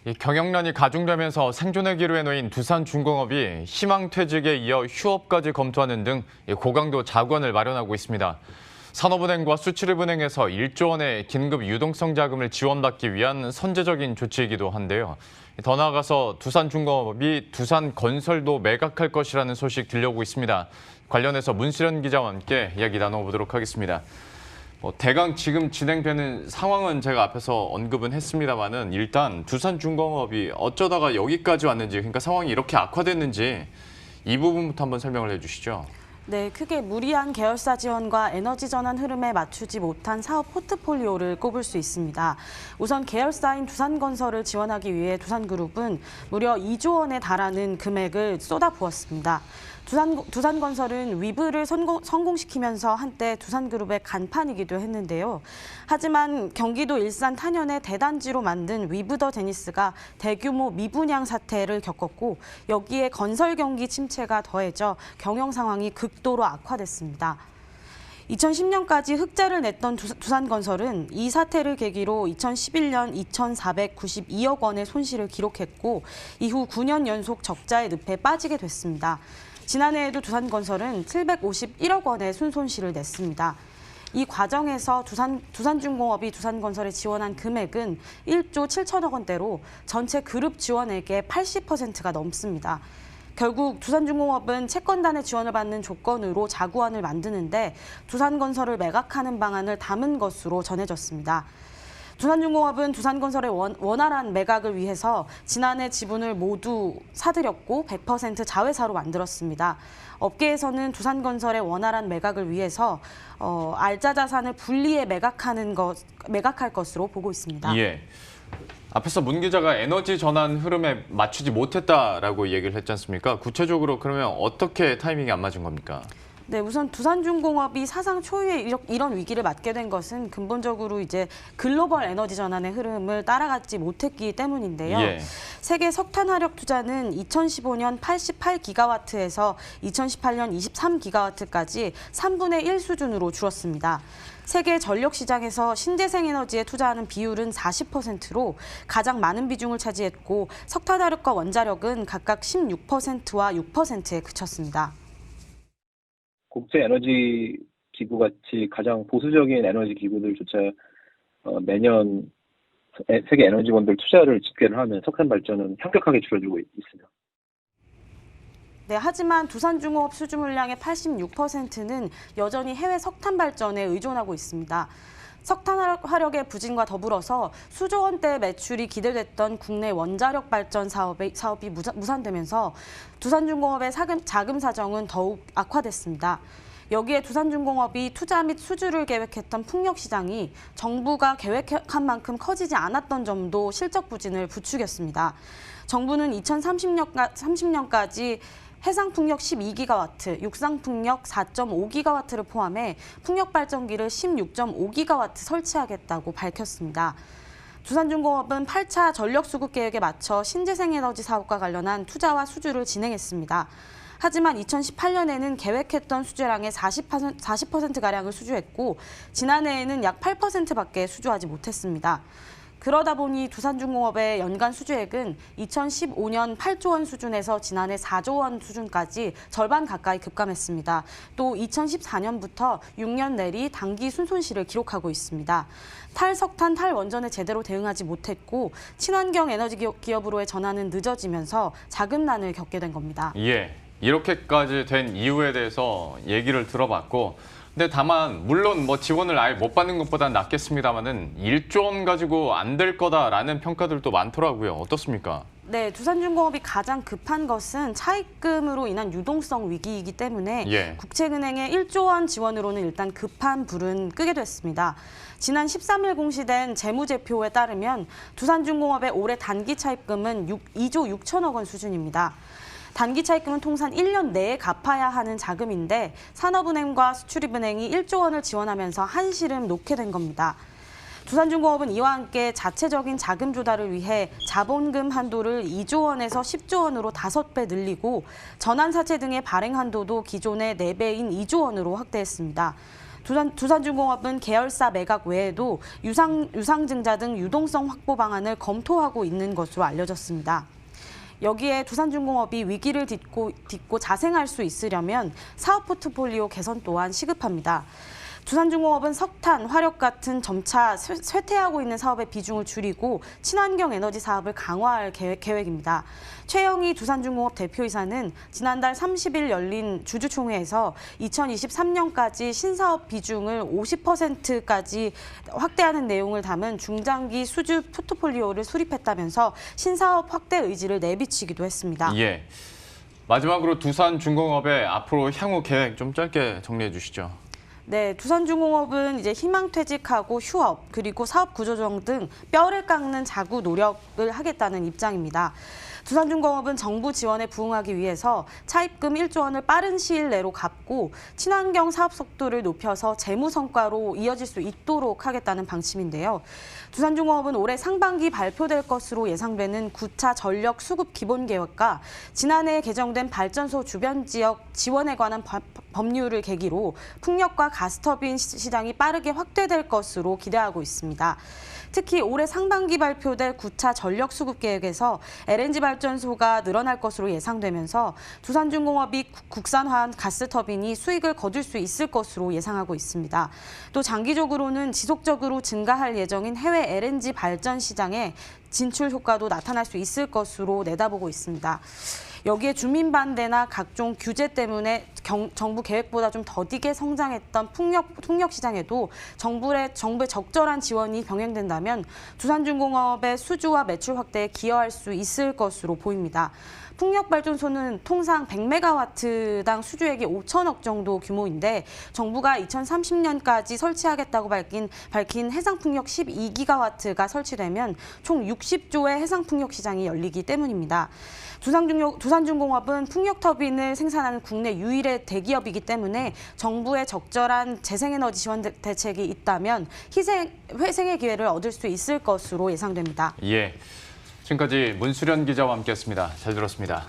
이 경영난이 가중되면서 생존의 기로에 놓인 두산중공업이 희망퇴직에 이어 휴업까지 검토하는 등 고강도 자구안을 마련하고 있습니다. 산업은행과 수출입은행에서 1조 원의 긴급 유동성 자금을 지원받기 위한 선제적인 조치이기도 한데요. 더 나아가서 두산중공업이 두산건설도 매각할 것이라는 소식 들려오고 있습니다. 관련해서 문수련 기자와 함께 이야기 나눠보도록 하겠습니다. 대강 지금 진행되는 상황은 제가 앞에서 언급은 했습니다만은 일단 두산중공업이 어쩌다가 여기까지 왔는지, 그러니까 상황이 이렇게 악화됐는지 이 부분부터 한번 설명을 해주시죠. 네, 크게 무리한 계열사 지원과 에너지 전환 흐름에 맞추지 못한 사업 포트폴리오를 꼽을 수 있습니다. 우선 계열사인 두산건설을 지원하기 위해 두산그룹은 무려 2조 원에 달하는 금액을 쏟아부었습니다. 두산건설은 위브를 성공시키면서 한때 두산그룹의 간판이기도 했는데요. 하지만 경기도 일산 탄현의 대단지로 만든 위브 더 데니스가 대규모 미분양 사태를 겪었고 여기에 건설 경기 침체가 더해져 경영 상황이 극도로 악화됐습니다. 2010년까지 흑자를 냈던 두산건설은 이 사태를 계기로 2011년 2,492억 원의 손실을 기록했고 이후 9년 연속 적자의 늪에 빠지게 됐습니다. 지난해에도 두산건설은 751억 원의 순손실을 냈습니다. 이 과정에서 두산중공업이 두산건설에 지원한 금액은 1조 7천억 원대로 전체 그룹 지원액의 80%가 넘습니다. 결국 두산중공업은 채권단의 지원을 받는 조건으로 자구안을 만드는데 두산건설을 매각하는 방안을 담은 것으로 전해졌습니다. 두산중공업은 두산건설의 원활한 매각을 위해서 지난해 지분을 모두 사들였고 100% 자회사로 만들었습니다. 업계에서는 두산건설의 원활한 매각을 위해서 알짜 자산을 분리해 매각할 것으로 보고 있습니다. 예. 앞에서 문 기자가 에너지 전환 흐름에 맞추지 못했다라고 얘기를 했지 않습니까? 구체적으로 그러면 어떻게 타이밍이 안 맞은 겁니까? 네, 우선 두산중공업이 사상 초유의 이런 위기를 맞게 된 것은 근본적으로 이제 글로벌 에너지 전환의 흐름을 따라가지 못했기 때문인데요. 예. 세계 석탄 화력 투자는 2015년 88기가와트에서 2018년 23기가와트까지 3분의 1 수준으로 줄었습니다. 세계 전력 시장에서 신재생 에너지에 투자하는 비율은 40%로 가장 많은 비중을 차지했고 석탄 화력과 원자력은 각각 16%와 6%에 그쳤습니다. 국제 에너지 기구 같이 가장 보수적인 에너지 기구들조차 매년 세계 에너지원들 투자를 집계를 하면 석탄 발전은 현격하게 줄어들고 있습니다. 네, 하지만 두산중공업 수주 물량의 86%는 여전히 해외 석탄 발전에 의존하고 있습니다. 석탄 화력의 부진과 더불어서 수조 원대의 매출이 기대됐던 국내 원자력 발전 사업이 무산되면서 두산중공업의 자금 사정은 더욱 악화됐습니다. 여기에 두산중공업이 투자 및 수주를 계획했던 풍력 시장이 정부가 계획한 만큼 커지지 않았던 점도 실적 부진을 부추겼습니다. 정부는 2030년까지 해상풍력 12기가와트, 육상풍력 4.5기가와트를 포함해 풍력발전기를 16.5기가와트 설치하겠다고 밝혔습니다. 두산중공업은 8차 전력수급 계획에 맞춰 신재생에너지 사업과 관련한 투자와 수주를 진행했습니다. 하지만 2018년에는 계획했던 수주량의 40%가량을 수주했고 지난해에는 약 8%밖에 수주하지 못했습니다. 그러다 보니 두산중공업의 연간 수주액은 2015년 8조 원 수준에서 지난해 4조 원 수준까지 절반 가까이 급감했습니다. 또 2014년부터 6년 내리 단기 순손실을 기록하고 있습니다. 탈석탄, 탈원전에 제대로 대응하지 못했고 친환경 에너지 기업으로의 전환은 늦어지면서 자금난을 겪게 된 겁니다. 예, 이렇게까지 된 이유에 대해서 얘기를 들어봤고 근데 다만 물론 지원을 아예 못 받는 것보다는 낫겠습니다만은 1조 원 가지고 안 될 거다라는 평가들도 많더라고요. 어떻습니까? 네, 두산중공업이 가장 급한 것은 차입금으로 인한 유동성 위기이기 때문에 예. 국책은행의 1조 원 지원으로는 일단 급한 불은 끄게 됐습니다. 지난 13일 공시된 재무제표에 따르면 두산중공업의 올해 단기 차입금은 2조 6천억 원 수준입니다. 단기 차입금은 통산 1년 내에 갚아야 하는 자금인데 산업은행과 수출입은행이 1조 원을 지원하면서 한시름 놓게 된 겁니다. 두산중공업은 이와 함께 자체적인 자금 조달을 위해 자본금 한도를 2조 원에서 10조 원으로 5배 늘리고 전환사채 등의 발행 한도도 기존의 4배인 2조 원으로 확대했습니다. 두산중공업은 계열사 매각 외에도 유상증자 등 유동성 확보 방안을 검토하고 있는 것으로 알려졌습니다. 여기에 두산중공업이 위기를 딛고 자생할 수 있으려면 사업 포트폴리오 개선 또한 시급합니다. 두산중공업은 석탄, 화력 같은 점차 쇠퇴하고 있는 사업의 비중을 줄이고 친환경 에너지 사업을 강화할 계획입니다. 최영희 두산중공업 대표이사는 지난달 30일 열린 주주총회에서 2023년까지 신사업 비중을 50%까지 확대하는 내용을 담은 중장기 수주 포트폴리오를 수립했다면서 신사업 확대 의지를 내비치기도 했습니다. 예. 마지막으로 두산중공업의 앞으로 향후 계획 좀 짧게 정리해 주시죠. 네, 두산중공업은 이제 희망퇴직하고 휴업, 그리고 사업 구조조정 등 뼈를 깎는 자구 노력을 하겠다는 입장입니다. 두산중공업은 정부 지원에 부응하기 위해서 차입금 1조 원을 빠른 시일 내로 갚고 친환경 사업 속도를 높여서 재무 성과로 이어질 수 있도록 하겠다는 방침인데요. 두산중공업은 올해 상반기 발표될 것으로 예상되는 9차 전력 수급 기본 계획과 지난해 개정된 발전소 주변 지역 지원에 관한 법률을 계기로 풍력과 가스터빈 시장이 빠르게 확대될 것으로 기대하고 있습니다. 특히 올해 상반기 발표될 9차 전력 수급 계획에서 LNG 발전소가 늘어날 것으로 예상되면서 두산중공업이 국산화한 가스터빈이 수익을 거둘 수 있을 것으로 예상하고 있습니다. 또 장기적으로는 지속적으로 증가할 예정인 해외 LNG 발전 시장에 진출 효과도 나타날 수 있을 것으로 내다보고 있습니다. 여기에 주민 반대나 각종 규제 때문에 정부 계획보다 좀 더디게 성장했던 풍력 시장에도 정부의 적절한 지원이 병행된다면 두산중공업의 수주와 매출 확대에 기여할 수 있을 것으로 보입니다. 풍력발전소는 통상 100메가와트당 수주액이 5천억 정도 규모인데 정부가 2030년까지 설치하겠다고 밝힌 해상풍력 12기가와트가 설치되면 총 60조의 해상풍력 시장이 열리기 때문입니다. 두산중공업은 풍력터빈을 생산하는 국내 유일의 대기업이기 때문에 정부의 적절한 재생에너지 지원 대책이 있다면 회생의 기회를 얻을 수 있을 것으로 예상됩니다. 예. 지금까지 문수련 기자와 함께했습니다. 잘 들었습니다.